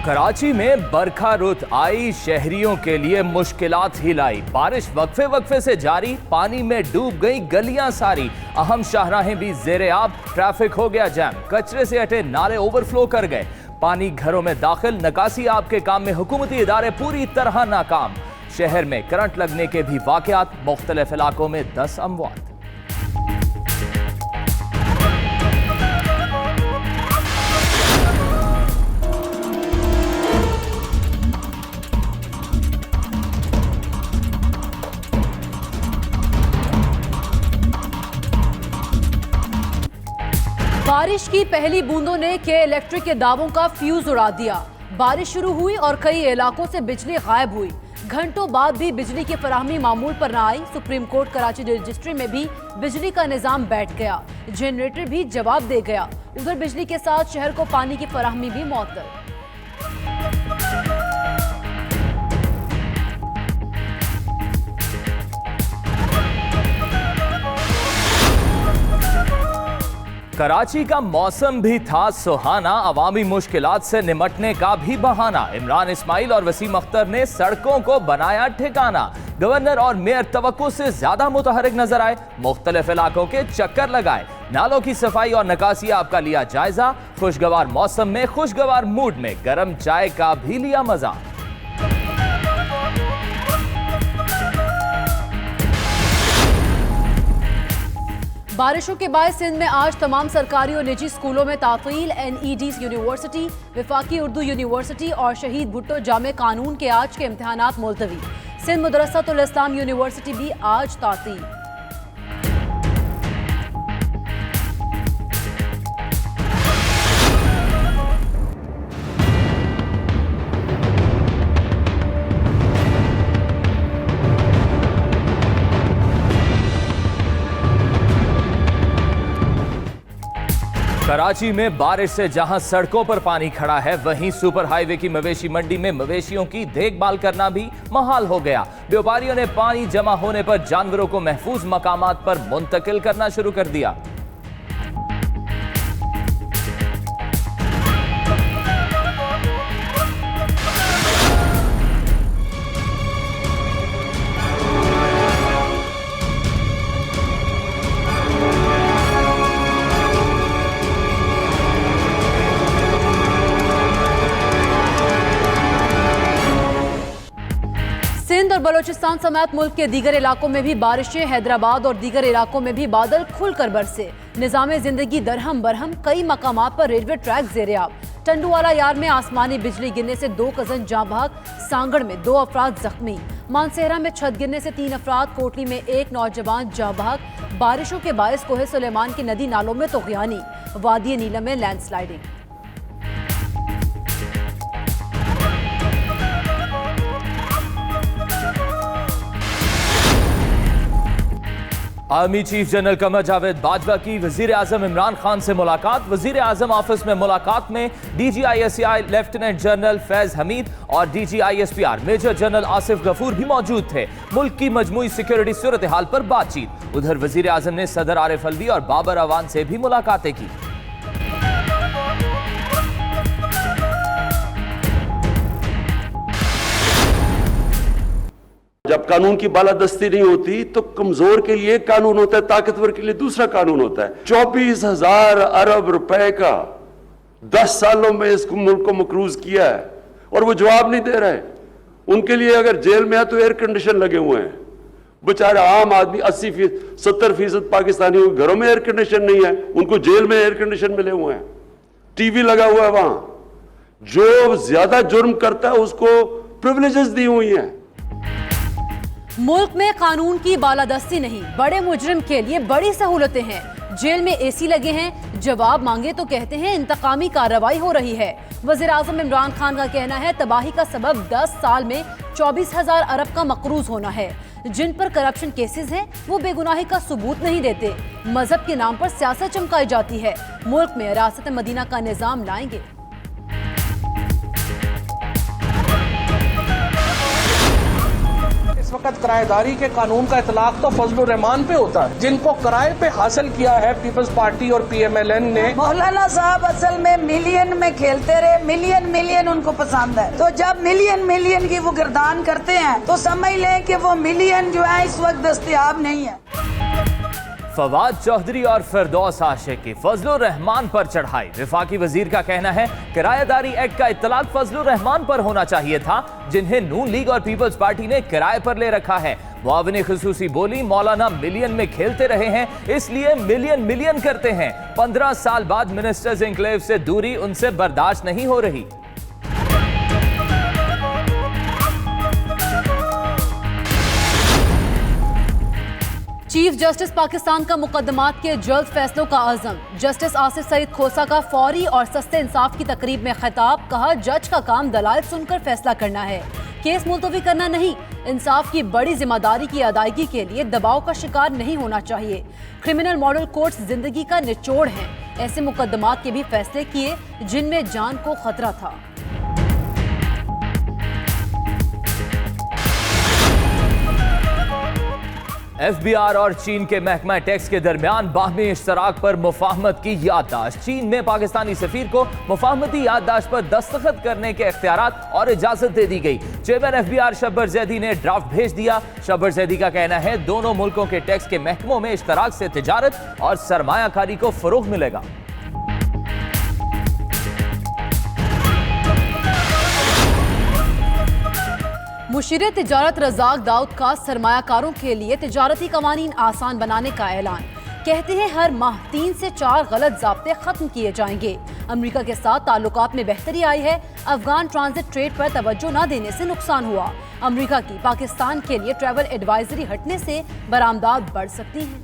कराची में बरखा रुत आई, शहरियों के लिए मुश्किलात ही लाई। बारिश वक्फे वक्फे से जारी, पानी में डूब गई गलियां सारी। अहम शाहराहें भी जेरे आब, ट्रैफिक हो गया जैम। कचरे से हटे नाले ओवरफ्लो कर गए, पानी घरों में दाखिल। निकासी आब के काम में हुकूमती इदारे पूरी तरह नाकाम। शहर में करंट लगने के भी वाकयात, मुख्तलिफ इलाकों में 10 अमवात। बारिश की पहली बूंदों ने के इलेक्ट्रिक के दावों का फ्यूज उड़ा दिया। बारिश शुरू हुई और कई इलाकों से बिजली गायब हुई। घंटों बाद भी बिजली की फराहमी मामूल पर न आई। सुप्रीम कोर्ट कराची रजिस्ट्री में भी बिजली का निजाम बैठ गया, जनरेटर भी जवाब दे गया। उधर बिजली के साथ शहर को पानी की फराहमी भी मुअत्तल। कराची का मौसम भी था सुहाना, अवामी मुश्किलात से निमटने का भी बहाना। इमरान इस्माइल और वसीम अख्तर ने सड़कों को बनाया ठिकाना। गवर्नर और मेयर तवक्को से ज्यादा मुतहरिक नजर आए, मुख्तलिफ इलाकों के चक्कर लगाए। नालों की सफाई और निकासी आपका लिया जायजा। खुशगवार मौसम में खुशगवार मूड में गर्म चाय का भी लिया मजा। बारिशों के बाद सिंध में आज तमाम सरकारी और निजी स्कूलों में तातील। NED यूनिवर्सिटी, वफाकी उर्दू यूनिवर्सिटी और शहीद भुट्टो जामे कानून के आज के इम्तिहानात मुलतवी। सिंध मदरसतुल इस्लाम यूनिवर्सिटी भी आज तातील। कराची में बारिश से जहां सड़कों पर पानी खड़ा है, वहीं सुपर हाईवे की मवेशी मंडी में मवेशियों की देखभाल करना भी महाल हो गया। व्यापारियों ने पानी जमा होने पर जानवरों को महफूज मकामात पर मुंतकिल करना शुरू कर दिया। सिंध और बलोचिस्तान समेत मुल्क के दीगर इलाकों में भी बारिशें। हैदराबाद और दीगर इलाकों में भी बादल खुलकर बरसे। निजामे जिंदगी दरहम बरहम, कई मकामात पर रेलवे ट्रैक ज़ेरे-आब। टंडुवाला यार में आसमानी बिजली गिरने से 2 कज़न जाँ बहक, सांगड़ में 2 अफराद जख्मी। मानसेहरा में छत गिरने से 3 अफराद, कोटली में 1 नौजवान जाँ बहक। बारिशों के बायस कोहे सुलेमान की नदी नालों में तुग़यानी, वादी नीलम में landsliding. Army chief general Qamar Javed Bajwa की वजीर आजम इमरान खान से मुलाकात। वजीर आजम ऑफिस में मुलाकात में DGISCI lieutenant general Faiz Hamid और DGISPR major general Asif Ghafoor भी मौजूद थे। मुल्क की मजमूई सिक्योरिटी सूरत हाल पर बातचीत। उधर वजीर आजम ने सदर आरिफ अलवी और बाबर अवान से भी मुलाकातें की। जब कानून की बालादस्ती नहीं होती तो कमजोर के लिए एक कानून होता है, ताकतवर के लिए दूसरा कानून होता है। 24,000 अरब रुपए का 10 सालों में इस मुल्क को मकरूज किया है और वो जवाब नहीं दे रहे। उनके लिए अगर जेल में है तो एयर कंडीशन लगे हुए हैं। बेचारा आम आदमी 70% पाकिस्तानियों के घरों में एयर कंडीशन नहीं है, उनको जेल में एयर कंडीशन मिले हुए हैं, टीवी लगा हुआ है। वहां जो ज्यादा जुर्म करता है उसको प्रिविलेजेस दी हुई हैं। मुल्क में कानून की बालादस्ती नहीं, बड़े मुजरिम के लिए बड़ी सहूलतें हैं। जेल में AC लगे हैं, जवाब मांगे तो कहते हैं इंतकामी कार्रवाई हो रही है। वज़ीर आज़म इमरान खान का कहना है तबाही का सबब 10 साल में 24,000 अरब का मकरूज होना है। जिन पर करप्शन केसेस हैं वो बेगुनाही का सबूत नहीं देते। मजहब के नाम पर सियासत चमकाई जाती है। मुल्क में रियासत मदीना का निजाम लाएंगे। इस वक्त किराएदारी के कानून का इतलाक तो फजलुर रहमान पे होता है, जिनको किराए पे हासिल किया है पीपल्स पार्टी और PMLN ने। मौलाना साहब असल में मिलियन में खेलते रहे, मिलियन उनको पसंद है, तो जब मिलियन की वो गिरदान करते हैं तो समझ लें कि वो मिलियन जो है इस वक्त दस्तयाब नहीं है। फवाद चौधरी और फिरदौस आशिक की फजलुर रहमान पर चढ़ाई। वफाकी वजीर का कहना है किराएदारी एक्ट का इत्तलाक फजलुर रहमान पर होना चाहिए था, जिन्हें नून लीग और पीपल्स पार्टी ने किराए पर ले रखा है। मुआविन खुसूसी बोली, मौलाना मिलियन में खेलते रहे हैं, इसलिए मिलियन करते हैं। 15 साल बाद मिनिस्टर्स एन्क्लेव से दूरी उनसे बर्दाश्त नहीं हो रही। चीफ जस्टिस पाकिस्तान का मुकदमात के जल्द फैसलों का आज़म। जस्टिस आसिफ सईद खोसा का फौरी और सस्ते इंसाफ की तकरीब में खिताब। कहा, जज का काम दलाइल सुनकर फैसला करना है, केस मुलतवी करना नहीं। इंसाफ की बड़ी जिम्मेदारी की अदायगी के लिए दबाव का शिकार नहीं होना चाहिए। क्रिमिनल मॉडल कोर्ट्स जिंदगी का निचोड़ हैं। ऐसे मुकदमात के भी फैसले किए जिनमें जान को खतरा था। FBI और चीन के महकमा टैक्स के दरमियान बाहमी इश्तराक पर मुफाहमत की याददाश्त। चीन में पाकिस्तानी सफीर को मुफाहमती याददाश्त पर दस्तखत करने के इख्तियारात और इजाजत दे दी गई। चेयरमैन FBI शब्बर जैदी ने ड्राफ्ट भेज दिया। शब्बर जैदी का कहना है, दोनों मुल्कों के टैक्स के महकमों में इश्तराक से तिजारत और सरमायाकारी को फरोग मिलेगा। मुशीर तिजारत रज़ाक दाऊद का सरमायाकारों के लिए तिजारती कवानीन आसान बनाने का ऐलान। कहते हैं हर माह 3 से 4 गलत ज़ाब्ते खत्म किए जाएंगे। अमेरिका के साथ ताल्लुकात में बेहतरी आई है। अफगान ट्रांजिट ट्रेड पर तवज्जो न देने से नुकसान हुआ। अमेरिका की पाकिस्तान के लिए ट्रैवल एडवाइजरी हटने से बरामदात बढ़ सकती हैं।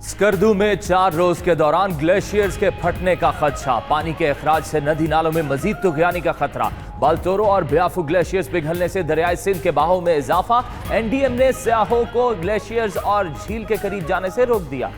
स्कर्दू में 4 रोज के दौरान ग्लेशियर्स के फटने का खदशा। पानी के अखराज से नदी नालों में मजीद तुगयानी का खतरा। बाल्टोरो और ब्याफू ग्लेशियर्स पिघलने से दरियाई सिंध के बहाव में इजाफा। NDM ने सयाहों को ग्लेशियर्स और झील के करीब जाने से रोक दिया।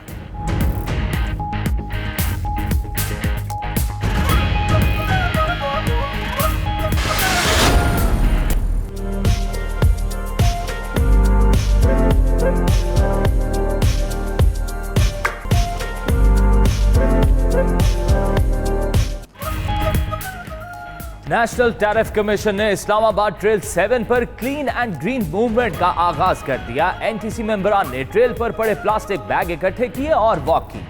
नेशनल टैरिफ कमीशन ने इस्लामाबाद ट्रेल 7 पर क्लीन एंड ग्रीन मूवमेंट का आगाज कर दिया। NTC मेंबरान ने ट्रेल पर पड़े प्लास्टिक बैग इकट्ठे किए और वॉक की।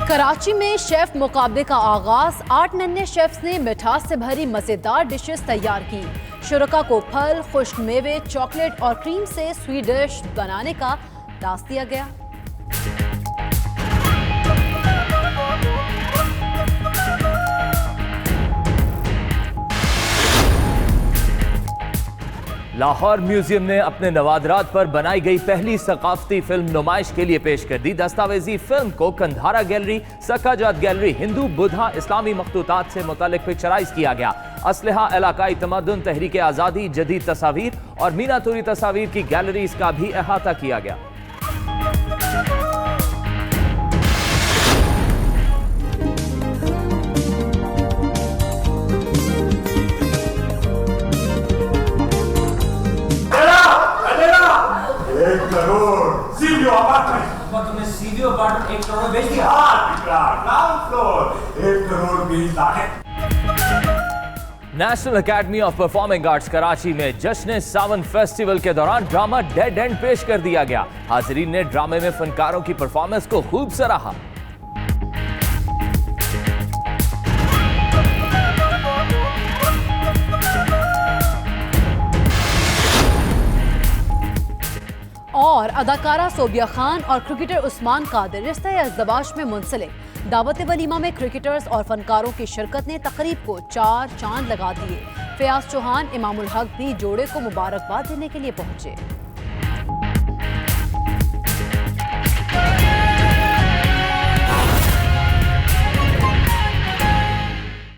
कराची में शेफ मुकाबले का आगाज। 8 नन्हे शेफ्स ने मिठास से भरी मजेदार डिशेस तैयार की। शुरका को फल, खुश्क मेवे, चॉकलेट और क्रीम से स्वीट डिश बनाने का टास्क दिया गया। लाहौर म्यूजियम ने अपने नवादरात पर बनाई गई पहली सकाफती फिल्म नुमाइश के लिए पेश कर दी। दस्तावेजी फिल्म को कंधारा गैलरी, सक्काजात गैलरी, हिंदू बुधा इस्लामी मखतूतात से मुतालिक पिक्चराइज किया गया। असलहा, इलाकाई तमद्दुन, तहरीक आज़ादी, जदीद तस्वीर और मीनातुरी तस्वीर की गैलरीज का भी अहाता किया गया। तुमने सीवीओ अपार्टमेंट 1 करोड़ में बेच दिया। Ground floor 1 crore 20 lakh. National academy of performing arts Karachi में जश्न सावन फेस्टिवल के दौरान ड्रामा डेड एंड पेश कर दिया गया। हाजिरीन ने ड्रामे में फनकारों की परफॉर्मेंस को खूब सराहा। और अदाकारा सोबिया खान और क्रिकेटर उस्मान कादिर रिश्ते-ए-अज़दवाज में मुंसलिक। दावत वलीमा में क्रिकेटर्स और फनकारों की शिरकत ने तकरीब को 4 चांद लगा दिए। फयाज चौहान, इमामुल हक भी जोड़े को मुबारकबाद देने के लिए पहुंचे।